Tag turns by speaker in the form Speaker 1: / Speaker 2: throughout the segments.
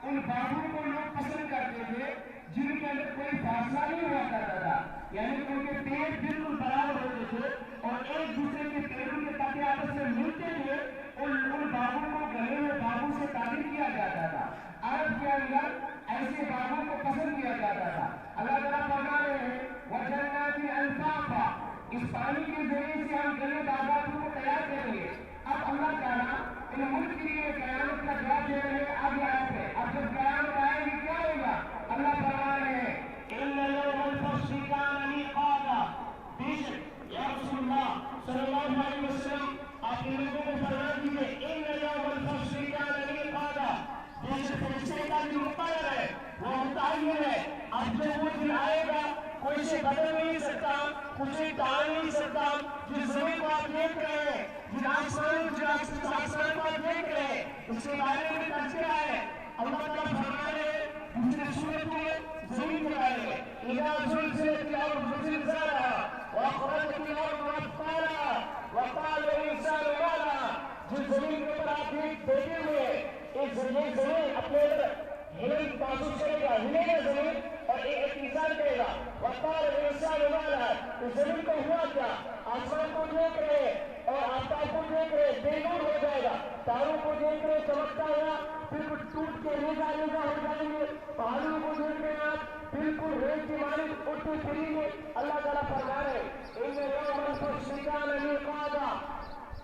Speaker 1: ان بابوں کو لوگ پسند کرتے تھے جن کے اندر کوئی فاصلہ نہیں ہوا کرتا تھا، یعنی ان کے پیٹ بالکل برابر ہوتے تھے اور ایک دوسرے کے پیڑوں کے تاکہ آپس میں ملتے تھے، ان بابوں کو گلے ہوئے بابوں سے تعبیر کیا جاتا تھا۔ عرب کے اندر ایسے بابوں کو پسند کیا جاتا تھا۔ اللہ تعالیٰ فرما رہے ہیں وَجَنَّاتٍ أَلْفَافًا، اس پانی کے ذریعے سے ہم گلے باغات کو تیار کریں گے۔ اب اللہ تعالیٰ ان ملک کے لیے قیامت کا جواب دے رہے ہیں آگے آیت میں۔ اب جب قیامت آئے گی کیا ہوگا؟ اللہ فرما رہے ہیں إِنَّ يَوْمَ الْفَصْلِ كَانَ مِيقَاتًا، بے شک یا رسول اللہ صلی اللہ علیہ وسلم آپ ان لوگوں کو فرما دیجیے إِنَّ يَوْمَ الْفَصْلِ كَانَ مِيقَاتًا، بے شک فیصلے کا جو مقرر ہے وہ متعین ہے۔ اب جب وہ دن آئے گا کوئی سے بدل نہیں سکتا، کچھ ٹال نہیں سکتا۔ جس زمین کو آپ دیکھ رہے ہیں، جن آسمان کو آپ دیکھ رہے ہیں، اس کے بارے میں تذکرہ ہے۔ اللہ تعالیٰ فرما رہے ہیں دوسرے سورت میں زمین کے بارے میں اِذَا زُلْزِلَتِ الْأَرْضُ زِلْزَالَهَا وَأَخْرَجَتِ الْأَرْضُ أَثْقَالَهَا وَقَالَ الْإِنسَانُ مَا لَهَا، جس زمین کے اوپر آپ بیٹھے ہوئے ہیں، یہ زمین اپنے ہلن بازو چلے گا، ہلے گا زمین اور ایک انسان کہے گا وَقَالَ الْإِنسَانُ مَا لَهَا، اس زمین کو ہوا کیا؟ آسمان کو دیکھ رہے اور آفتاب کو دیکھ رہے بے نور ہو جائے گا، تاروں کو دیکھ رہے چمکتا ہوا بالکل ٹوٹ کے ریزہ ریزہ ہو جائیں گے، پہاڑوں کو دیکھ رہے آپ بالکل ریت کی مانند اٹھتے پھریں گے۔ اللہ تعالیٰ فرما رہے إِنَّ يَوْمَ الْفَصْلِ كَانَ مِيقَاتًا،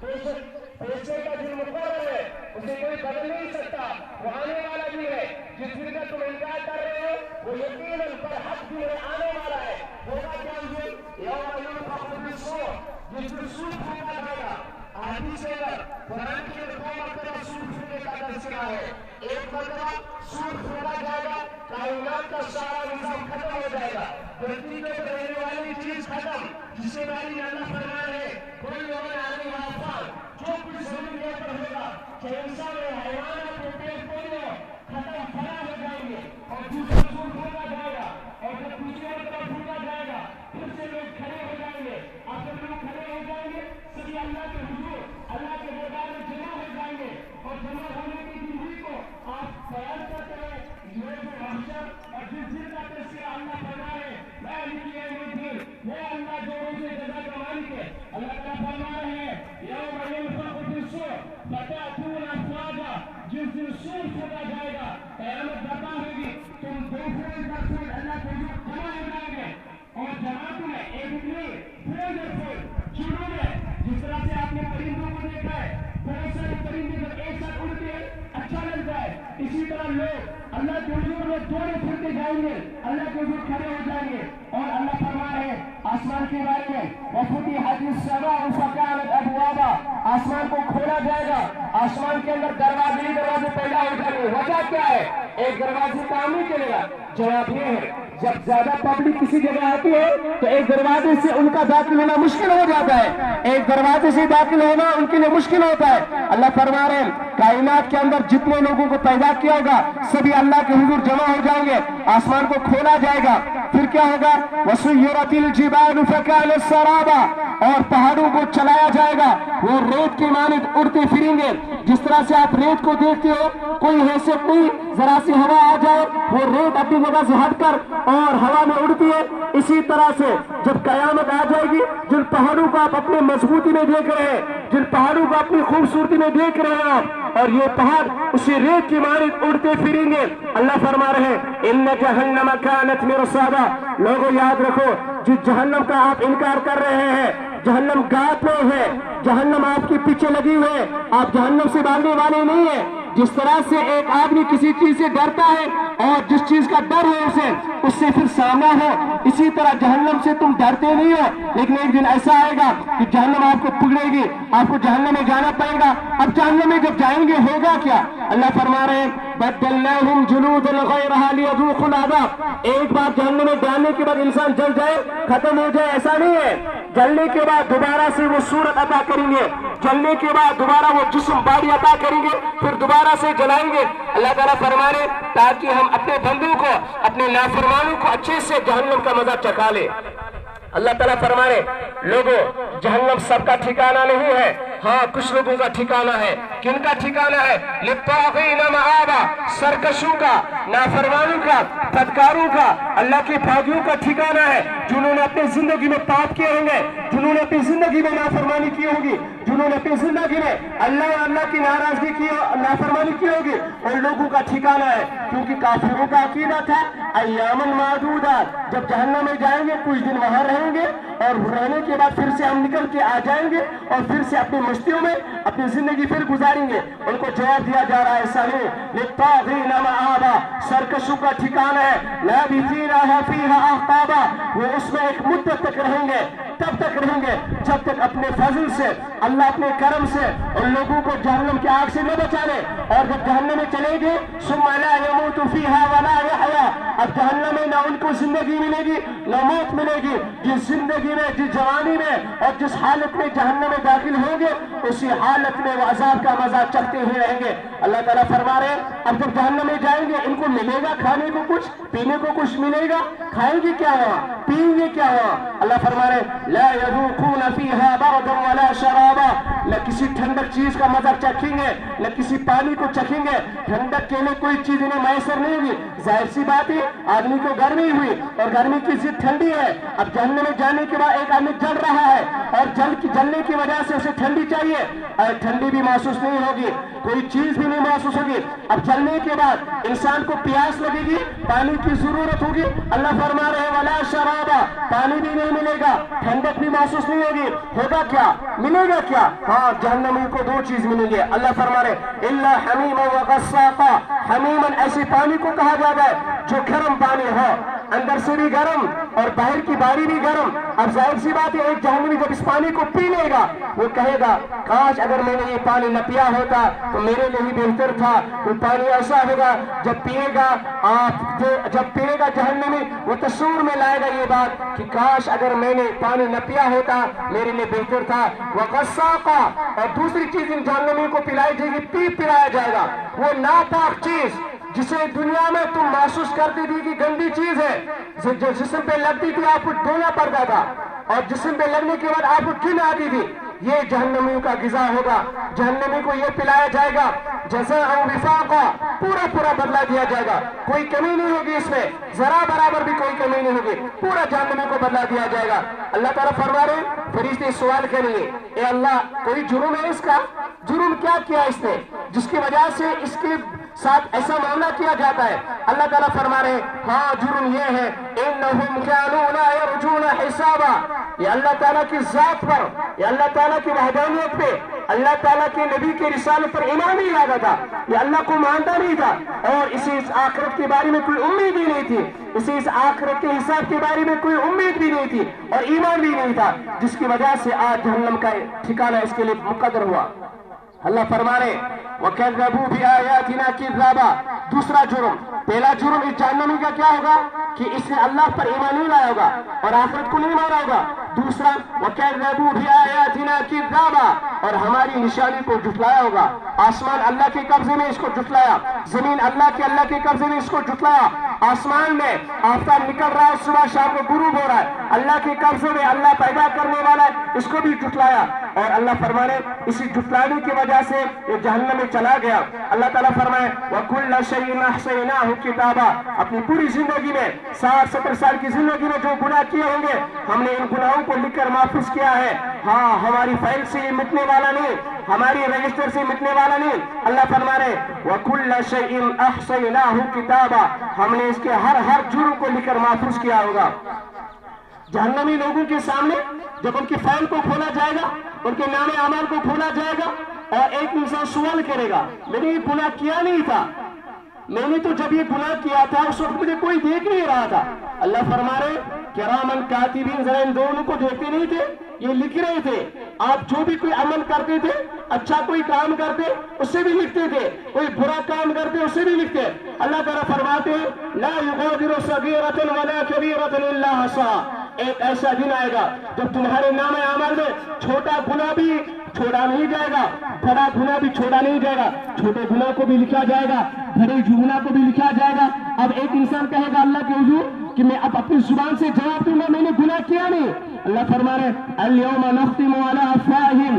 Speaker 1: بے شک فیصلے کا دن مقرر ہے، اسے کوئی بدل نہیں سکتا، وہ آنے والا بھی ہے۔ جس دن کا تم انکار کر رہے ہو وہ یقیناً برحق بھی ہے، آنے والا ہے۔ ہوگا کیا یہ یوم ينفخ فی الصور، جس دن سور پھونکا جائے گا۔ حدیث کے اندر قرآن کے دو مرتبہ سور پھونکنے کا تذکرہ ہے۔ ایک مرتبہ سور پھونکا جائے گا، کائنات کا سارا نظام ختم ہو جائے گا، دھرتی پہ رہنے والی چیز ختم، جس سے پہلے اللہ فرما رہے ہیں کوئی لوگ علیہا فان، جو کچھ زمین کے اوپر ہوگا چاہے انسان ہو حیوانات ہو پیڑ پودے ہو ختم فنا ہو جائیں گے۔ اور دوسرا سور پھونکا جائے گا اور جب دوسری مرتبہ پھونکا جائے گا پھر سے لوگ کھڑے ہو جائیں گے۔ اب جب لوگ کھڑے ہو جائیں گے سبھی اللہ کے حضور اللہ کے دربار میں جمع ہو جائیں گے، اور جمع ہونے کی زندگی کو آپ بیان کرتے ہیں یہ جو محشر اور جس دن کا تذکرہ اللہ فرما رہے ہیں مالک یوم الدین، وہ اللہ جو روز جزا کا مالک ہے۔ اللہ تعالیٰ فرما رہے ہیں یوم ينفخ فی الصور فتأتون افواجا، جس دن سور پھونکا جائے گا قیامت برپا ہوگی، تم ڈیفرنٹ اللہ کے حضور جمع ہو جائیں گے، اور جماعت میں ایک نہیں فوج اور فوج چڑوں میں، جس طرح سے آپ نے پرندوں کو دیکھا ہے بہت سارے پرندے جب ایک ساتھ اڑتے ہیں اچھا لگتا ہے، اسی طرح لوگ اللہ کے حضور میں دوڑے پھرتے جائیں گے، اللہ کے حضور کھڑے ہو جائیں گے۔ اور اللہ فرما رہے ہیں آسمان کے بارے میں وَفُتِحَتِ السَّمَاءُ فَكَانَتْ أَبْوَابًا، آسمان کو کھولا جائے گا، آسمان کے اندر دروازے پیدا ہو جائیں گے۔ وجہ کیا ہے؟ ایک دروازے کام نہیں چلے گا۔ جواب یہ ہے جب زیادہ پبلک کسی جگہ آتی ہے تو ایک دروازے سے ان کا داخل ہونا مشکل ہو جاتا ہے، ایک دروازے سے داخل ہونا ان کے لیے مشکل ہوتا ہے۔ اللہ فرما رہے ہیں کائنات کے اندر جتنے لوگوں کو پیدا کیا ہوگا سبھی اللہ کے حضور جمع ہو جائیں گے، آسمان کو کھولا جائے گا، پھر کیا ہوگا وَسُيِّرَتِ الْجِبَالُ فَكَانَتْ سَرَابًا، اور پہاڑوں کو چلایا جائے گا، وہ ریت کے مانند اڑتے پھریں گے۔ جس طرح سے آپ ریت کو دیکھتے ہو کوئی حیثیت نہیں، ذرا سی ہوا آ جائے وہ ریت اپنی جگہ سے ہٹ کر اور ہوا میں اڑتی ہے، اسی طرح سے جب قیامت آ جائے گی جن پہاڑوں کو آپ اپنے مضبوطی میں دیکھ رہے ہیں، جن پہاڑوں کو اپنی خوبصورتی میں دیکھ رہے ہیں آپ، اور یہ پہاڑ اسی ریت کی مانند اڑتے پھریں گے۔ اللہ فرما رہے ہیں ان جہنم کانت مرصادا، لوگوں یاد رکھو جس جہنم کا آپ انکار کر رہے ہیں جہنم گات میں ہے، جہنم آپ کے پیچھے لگی ہوئے، آپ جہنم سے بھاگنے والے نہیں ہیں۔ جس طرح سے ایک آدمی کسی چیز سے ڈرتا ہے اور جس چیز کا ڈر ہے اس سے پھر سامنا ہو، اسی طرح جہنم سے تم ڈرتے نہیں ہو، لیکن ایک دن ایسا آئے گا کہ جہنم آپ کو پکڑے گی، آپ کو جہنم میں جانا پڑے گا۔ اب جہنم میں جب جائیں گے ہوگا کیا؟ اللہ فرما رہے ہیں بدلناہم جلودا غیرہا لیذوقوا العذاب، ایک بار جہنم میں ڈالنے کے بعد انسان جل جائے ختم ہو جائے ایسا نہیں ہے، جلنے کے بعد دوبارہ سے وہ صورت عطا کریں گے، جلنے کے بعد دوبارہ وہ جسم باڈی عطا کریں گے، پھر دوبارہ سے جلائیں گے۔ اللہ تعالیٰ فرما رہے تاکہ ہم اپنے بندوں کو اپنے نافرمانوں کو اچھے سے جہنم کا مزہ چکھا لے۔ اللہ تعالیٰ فرما رہے لوگوں جہنم سب کا ٹھکانہ نہیں ہے،
Speaker 2: ہاں کچھ لوگوں کا ٹھکانہ ہے. کن کا ٹھکانہ ہے؟ للطاغین مآبا، سرکشوں کا، نافرمانوں کا، بدکاروں کا، اللہ کے بھاگیوں کا ٹھکانہ ہے. جنہوں نے اپنی زندگی میں پاپ کیے ہوں گے، جنہوں نے اپنی زندگی میں نافرمانی کی ہوگی، جنہوں نے اپنی زندگی میں اللہ کی ناراضگی کی، نافرمانی کی ہوگی، ان لوگوں کا ٹھکانہ ہے. کیونکہ کافروں کا عقیدہ تھا ایام معدودات، جب جہنم میں جائیں گے کچھ دن وہاں رہیں گے اور رہنے کے بعد پھر سے ہم نکل کے آ جائیں گے اور پھر سے اپنی مستیوں میں اپنی زندگی پھر گزاریں گے. ان کو جواب دیا جا رہا ہے سالوں للطاغین مآبا، سرکشوں کا ٹھکانہ ہے. لابثین فیہا احقابا، وہ اس میں ایک مدت تک رہیں گے. تب تک رہیں گے جب تک اپنے فضل سے، اللہ اپنے کرم سے ان لوگوں کو جہنم کی آگ سے نہ بچا لے. اور جب جہنم میں چلے گے ثم لا يموت فیہا ولا یحیا، اب جہنم میں نہ ان کو زندگی ملے گی نہ موت ملے گی. جس زندگی میں، جس جوانی میں اور جس حالت میں جہنم میں داخل ہوں گے اسی حالت میں وہ عذاب کا مزہ چکھتے ہوئے رہیں گے. اللہ تعالیٰ فرما رہے ہیں اب جب جہنم میں جائیں گے ان کو ملے گا کھانے کو کچھ، پینے کو کچھ ملے گا؟ کھائیں گے کیا وہاں؟ پئیں گے کیا وہاں؟ اللہ فرما رہے ہیں لا يذوقون فيها بردا ولا شرابا، نہ کسی ٹھنڈک چیز کا مزہ چکھیں گے نہ کسی پانی کو چکھیں گے. ٹھنڈک کے لیے کوئی چیز انہیں میسر نہیں ہوگی. ظاہر سی بات ہے آدمی کو گرمی ہوئی اور گرمی کی ضد ٹھنڈی ہے. اب جہنم میں جانے کے بعد ایک آدمی جل رہا ہے اور جلنے کی وجہ سے اسے ٹھنڈی چاہیے، اور ٹھنڈی بھی محسوس نہیں ہوگی، کوئی چیز بھی نہیں محسوس ہوگی. اب جلنے کے بعد انسان کو پیاس لگے گی، پانی کی ضرورت ہوگی. اللہ فرما رہے ہیں ولا شرابا، پانی بھی نہیں ملے گا، ٹھنڈک بھی محسوس نہیں ہوگی. ہوگا کیا؟ ملے گا کیا؟ ہاں جہنمی کو دو چیز ملیں گے. اللہ فرما رہے الا حمیما وغساقا، حمیما ایسے پانی کو کہا جاتا ہے جو گرم پانی ہو، اندر سے بھی گرم اور باہر کی باری بھی گرم. اب ظاہر سی بات ہے ایک جہنمی جب اس پانی کو پی لے گا وہ کہے گا کاش اگر میں نے یہ پانی نہ پیا ہوتا تو میرے لیے ہی بہتر تھا. وہ پانی ایسا ہوگا جب پیے گا جہنمی وہ تصور میں لائے گا یہ بات کہ کاش اگر میں نے پانی نہ پیا ہوتا میرے لیے بہتر تھا. وغساقا، اور دوسری چیز ان جہنمی کو پلائی جائے گی، پلایا جائے گا وہ ناپاک چیز جسے دنیا میں تم محسوس کرتی تھی کہ گندی چیز ہے، جو جسم پہ لگتی تھی آپ کو دھونا پڑتا تھا اور جسم پہ لگنے کے بعد آپ کو گن آتی تھی. یہ جہنمیوں کا غذا ہوگا. جہنمی کو یہ پلایا جائے گا جزاء وفاقا، پورا بدلہ دیا جائے گا. کوئی کمی نہیں ہوگی اس میں، ذرا برابر بھی کوئی کمی نہیں ہوگی، پورا جہنمی کو بدلہ دیا جائے گا. اللہ تعالیٰ فرما رہے ہیں فرشتے سوال کریں گے اے اللہ کوئی جرم ہے اس کا؟ جرم کیا کیا اس نے جس کی وجہ سے اس کے ساتھ ایسا معاملہ کیا جاتا ہے؟ اللہ تعالیٰ فرما رہے ہیں ہاں جرم یہ ہے انہم کانوا لا یرجون حسابا، یہ اللہ تعالیٰ کی ذات پر، یہ اللہ تعالیٰ کی وحدانیت پہ، اللہ تعالیٰ کے نبی کے رسالت پر ایمان نہیں لاتا تھا، یہ اللہ کو مانتا نہیں تھا اور اسے اس آخرت کے بارے میں کوئی امید بھی نہیں تھی، اسے اس آخرت کے حساب کے بارے میں کوئی امید بھی نہیں تھی اور ایمان بھی نہیں تھا، جس کی وجہ سے آج جہنم کا ٹھکانہ اس کے لیے مقدر ہوا. اللہ فرما رہے وَكَذَّبُوا بِآيَاتِنَا كِذَّابًا. دوسرا جرم، پہلا جرم اس جہنمی کا کیا ہوگا کہ اس نے اللہ پر ایمان نہیں لایا ہوگا اور آخرت کو نہیں مانا ہوگا. دوسرا وَكَذَّبُوا بِآيَاتِنَا كِذَّابًا، اور ہماری نشانی کو جھٹلایا ہوگا. آسمان اللہ کے قبضے میں اس کو جھٹلایا، زمین اللہ کے قبضے میں اس کو جھٹلایا. آسمان میں آفتاب نکل رہا ہے، صبح شام کو غروب ہو رہا ہے، اللہ کے قبضے میں، اللہ پیدا کرنے والا ہے، اس کو بھی جھٹلایا. اور اللہ فرمانے اسی جھٹلانے کی وجہ سے یہ جہنم میں چلا گیا. اللہ تعالیٰ فرمائے وَكُلَّ شَيْءٍ أَحْصَيْنَاهُ كِتَابًا، اپنی پوری زندگی میں 60-70 سال کی زندگی میں جو گناہ کیے ہوں گے ہم نے ان گناہوں کو لکھ کر محفوظ کیا ہے. ہاں ہماری فائل سے یہ مٹنے والا نہیں، ہماری رجسٹر سے مٹنے والا نہیں. اللہ فرما رہے وَكُلَّ شَيْءٍ أَحْصَيْنَاهُ كِتَابًا، ہم نے اس کے ہر جرم کو لکھ کر محفوظ کیا ہوگا. جہنمی لوگوں کے سامنے جب ان کی فائل کو کھولا جائے گا، ان کے نام اعمال کو کھولا جائے گا اور ایک انسان سوال کرے گا میں نے یہ گناہ کیا نہیں تھا، میں نے تو جب یہ گناہ کیا تھا اس وقت مجھے کوئی دیکھ نہیں رہا تھا. اللہ فرما رہے کرامن کاتبین، ذرا ان دونوں کو دیکھتے نہیں تھے، یہ لکھ رہے تھے. آپ جو بھی کوئی عمل کرتے تھے، اچھا کوئی کام کرتے اسے بھی لکھتے تھے، کوئی برا کام کرتے اسے بھی لکھتے. اللہ تعالیٰ فرماتے ہیں لا یغادر صغیرۃ ولا کبیرۃ الا احصاها. ایک ایسا دن آئے گا جب تمہارے نام اعمال میں چھوٹا گناہ بھی چھوڑا نہیں جائے گا، بڑا گناہ بھی چھوڑا نہیں جائے گا. چھوٹے گناہ کو بھی لکھا جائے گا، بڑے گناہ کو بھی لکھا جائے گا. اب ایک انسان کہے گا اللہ کے حضور کہ میں اب اپنی زبان سے جواب دوں گا میں نے گناہ کیا نہیں. اللہ فرما رہے اليوم نختم على افواہہم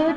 Speaker 1: 1,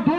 Speaker 1: 2